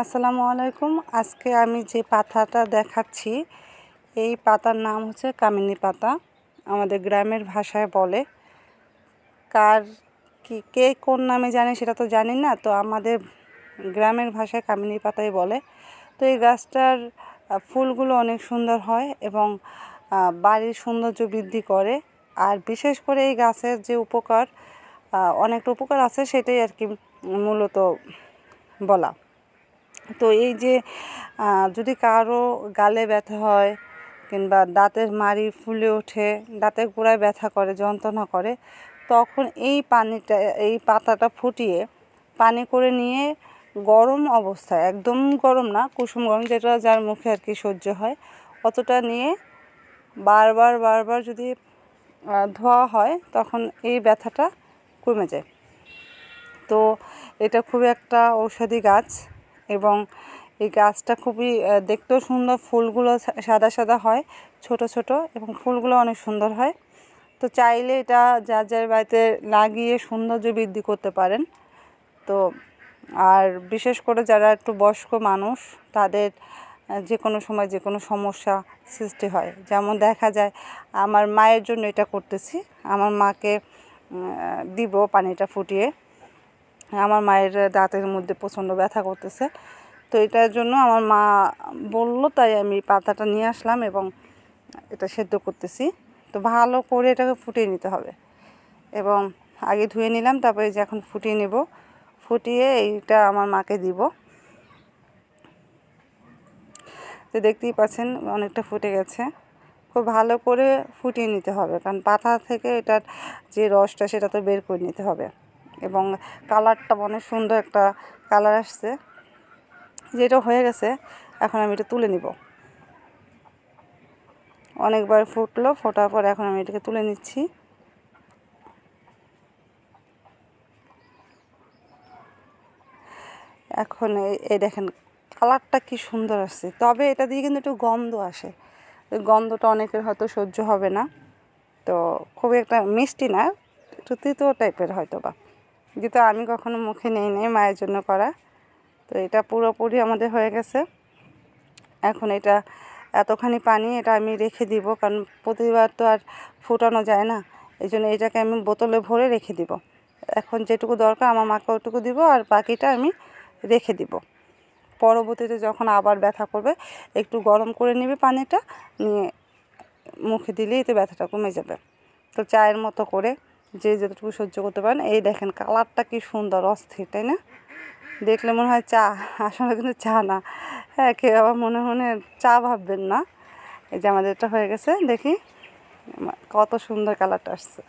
আসসালামু আলাইকুম। আজকে আমি যে পাতাটা দেখাচ্ছি এই পাতার নাম হচ্ছে কামিনী পাতা। আমাদের গ্রামের ভাষায় বলে, কার কে কোন নামে জানে সেটা তো জানি না, তো আমাদের গ্রামের ভাষায় কামিনী পাতাই বলে। তো এই গাছটার ফুলগুলো অনেক সুন্দর হয় এবং বাড়ির সৌন্দর্য বৃদ্ধি করে। আর বিশেষ করে এই গাছের যে উপকার, অনেকটা উপকার আছে, সেটাই আর কি মূলত বলা। তো এই যে যদি কারো গালে ব্যথা হয় কিংবা দাঁতের মাড়ি ফুলে ওঠে, দাঁতের গোড়ায় ব্যথা করে, যন্ত্রণা করে, তখন এই পাতাটা ফুটিয়ে পানি করে নিয়ে গরম অবস্থায়, একদম গরম না, কুসুম গরম, যেটা যার মুখে আর কি সহ্য হয়, অতটা নিয়ে বারবার যদি ধোয়া হয় তখন এই ব্যথাটা কমে যায়। তো এটা খুবই একটা ঔষধি গাছ এবং এই গাছটা খুবই দেখতেও সুন্দর। ফুলগুলো সাদা সাদা হয়, ছোট ছোট, এবং ফুলগুলো অনেক সুন্দর হয়। তো চাইলে এটা যার বাড়িতে লাগিয়ে সৌন্দর্য বৃদ্ধি করতে পারেন। তো আর বিশেষ করে যারা একটু বয়স্ক মানুষ, তাদের যে কোনো সময় যে কোনো সমস্যা সৃষ্টি হয়, যেমন দেখা যায় আমার মায়ের জন্য এটা করতেছি। আমার মাকে দিব পানিটা ফুটিয়ে। আমার মায়ের দাঁতের মধ্যে প্রচণ্ড ব্যথা করতেছে, তো এটার জন্য আমার মা বলল, তাই আমি পাতাটা নিয়ে আসলাম এবং এটা সেদ্ধ করতেছি। তো ভালো করে এটাকে ফুটিয়ে নিতে হবে এবং আগে ধুয়ে নিলাম, তারপরে যে এখন ফুটিয়ে নেব। ফুটিয়ে এইটা আমার মাকে দিব। তো দেখতেই পাচ্ছেন অনেকটা ফুটে গেছে। খুব ভালো করে ফুটিয়ে নিতে হবে, কারণ পাতা থেকে এটার যে রসটা সেটা তো বের করে নিতে হবে। এবং কালারটা অনেক সুন্দর একটা কালার আসছে, যেটা হয়ে গেছে। এখন আমি এটা তুলে নিব। অনেকবার ফুটলো, ফোটার পর এখন আমি এটাকে তুলে নিচ্ছি। এখন এই দেখেন কালারটা কি সুন্দর আসছে। তবে এটা দিয়ে কিন্তু একটু গন্ধ আসে, ওই গন্ধটা অনেকের হয়তো সহ্য হবে না। তো খুবই একটা মিষ্টি না, একটু তিতো টাইপের হয়তো বা, যেহেতু আমি কখনো মুখে নেই মায়ের জন্য করা। তো এটা পুরোপুরি আমাদের হয়ে গেছে। এখন এটা এতখানি পানি এটা আমি রেখে দিব, কারণ প্রতিবার তো আর ফোটানো যায় না, এই জন্য এটাকে আমি বোতলে ভরে রেখে দিব। এখন যেটুকু দরকার আমার মাকে ওটুকু দিব, আর বাকিটা আমি রেখে দিব। পরবর্তীতে যখন আবার ব্যথা করবে, একটু গরম করে নেবে পানিটা, নিয়ে মুখে দিলেই তো ব্যথাটা কমে যাবে। তো চায়ের মতো করে যে যতটুকু সহ্য করতে পারেন। এই দেখেন কালারটা কি সুন্দর, অস্থির, তাই না? দেখলে মনে হয় চা, আসলে কিন্তু চা না। হ্যাঁ, কেউ আবার মনে চা ভাববেন না। এই যে আমাদের এটা হয়ে গেছে, দেখি কত সুন্দর কালারটা আসছে।